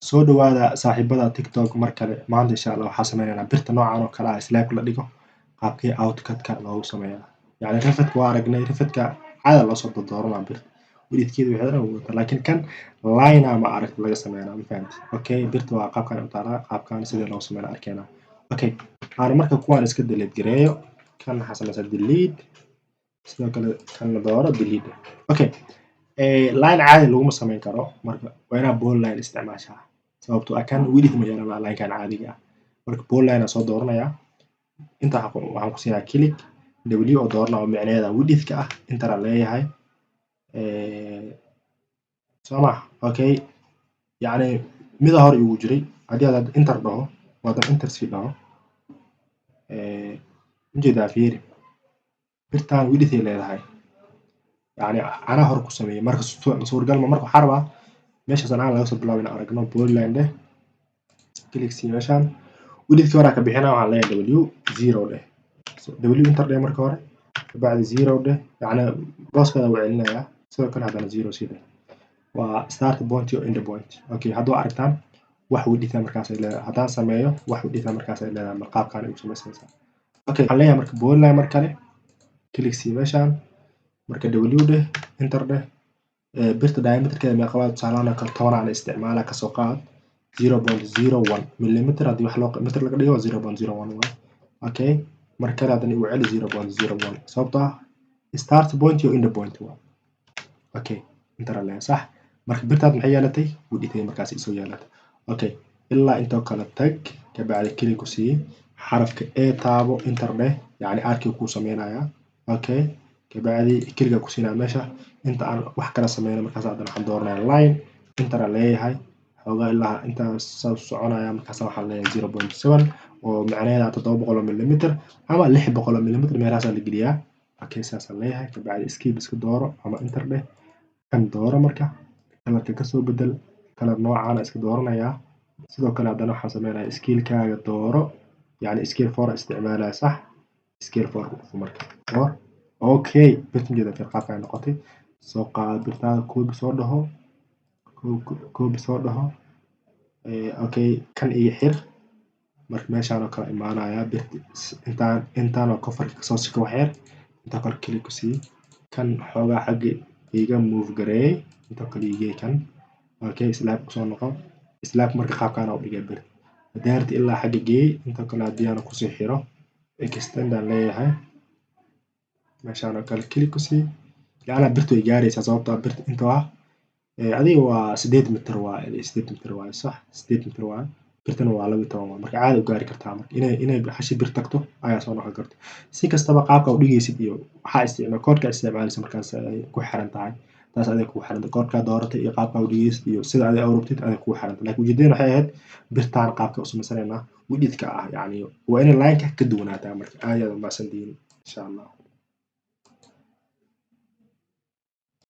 soo dhawaada saaxiibada TikTok mar kale maanta insha Allah waxaan sameynaynaa birta noocan oo kale ah Slack la dhigo qaabkii AutoCAD-ka loogu sameeyaa yani Revit waa aragnay Revit-ka caadi loo soo dooranaa birta widithkeedu waxay dhan wadataa laakiin kan line ama aragti laga sameeyaa ma fahamtid okay birta waa qaabkan u taalaa qaabkan sidii loo sameeyaa arkeena okay aan marka kuwaan iska delete gareeyo kan waxaa sameysaa delete sidoo kale kan la dooro delete okay line caadi laguma sameyn karo marka waa inaa ball line isticmaashaa sababtoo ah kan widith ma yeelana line kan caadiga ah marka ball line soo dooranayaa inta waxaan ku siinayaa click w oo dooranaa oo micnaheeda widith-ka ah inta la leeyahay soma okay yani mida hore igu jiray haddii aad enter dhaho wadan enter sii dhaho ujeedaa fiiri birtaan widith ay leedahay يعني أنا هرب كسمية مركز صور قلمه مركز حربة ماشي صنعنا لو صد بلاوي نعرفنا بول لاين ده كليك سي مشان ودي كوراك بيحنا على دبليو زيرو ده دبليو انتر ده مركز ورا بعد زيرو ده يعني باص كذا وعلنا يا سوى كل هذا زيرو سيده وستارت بوينت يو اند بوينت اوكي هذا عرفتان واحد ودي ثامر كاس إلى هذا سميه واحد ودي ثامر كاس إلى مرقاب كان يوصل مثلا اوكي عليها مركز بول لاين مركز كليك سي مشان marka w dheh enter dheh birta diameterkeeda meeqa tusaalahan kala 10 aan isticmaalaa ka soo qaad 0.01 millimeter hadii wax loo meter laga dhigo 0.01 okay marka hadana uu celi 0.01 sababtoo ah start point iyo end point okay enter la sax marka birtaad maxay yeelatay widithey markaas isoo yeelatay okay ilaa inta kala tag ka bacdi click ku sii xarafka a taabo enter dheh yani arkay ku sameeynaya okay كبعدي كلجا كوسينا ماشى أنت عن وحكي سمينا مركز عندنا حضورنا لاين أنت رالي هاي هذا إلا أنت صعنا يا مركز حاليا 0.7 ومعناه ده تطابق ولا مليمتر أما اللي يحب ولا مليمتر ما راسل الجديا أكيد سأصلي هاي كبعد إسكيب بس كدورة أما إنتر ده كم دورة مركز كلا تكسو بدل كلا نوع عنا إسك دورنا يا سيدو كلا عندنا حسمينا إسكيل كا دورة يعني إسكيل فور استعمالها صح إسكيل فور في مركز فور okay birtan jeeda fi qaabka ay noqotay soo qaad birtaada koobi soo dhaho okay kan iyo xir marka meeshaan oo kala imaanaya birta intaan oo coverka ka soo siko waxyar inta kale click ku sii kan xoogaa xagga iga move gareey inta kale igey kan okay slaab ku soo noqo slaab marka qaabkaan u dhigay bir daarti ilaa xagga geey inta kale hadii aan ku sii xiro extend aan leeyahay meeshaan oo kale click ku sii yani birtu ay gaaraysaa sababtoo ah birta inta ah adiga waa 8 mitir waa 8 mitir waa sax 8 mitir waa birtana waa 12 marka caadi u gaari kartaa marka inay hashi bir tagto ayaa soo noqon karto si kastaba qaabka u dhigaysid iyo waxa isticmaal koodka isticmaalaysa markaas ay ku xiran tahay taas adiga ku xiran koodka dooratay iyo qaabka u dhigaysid iyo sida adiga u rabtid adiga ku xiran laakiin ujeedadana waxay ahayd birtaan qaabka u sameysanaynaa widithka ah yani waa in line-ka ka duwanaataa marka aad ma sandiin insha Allah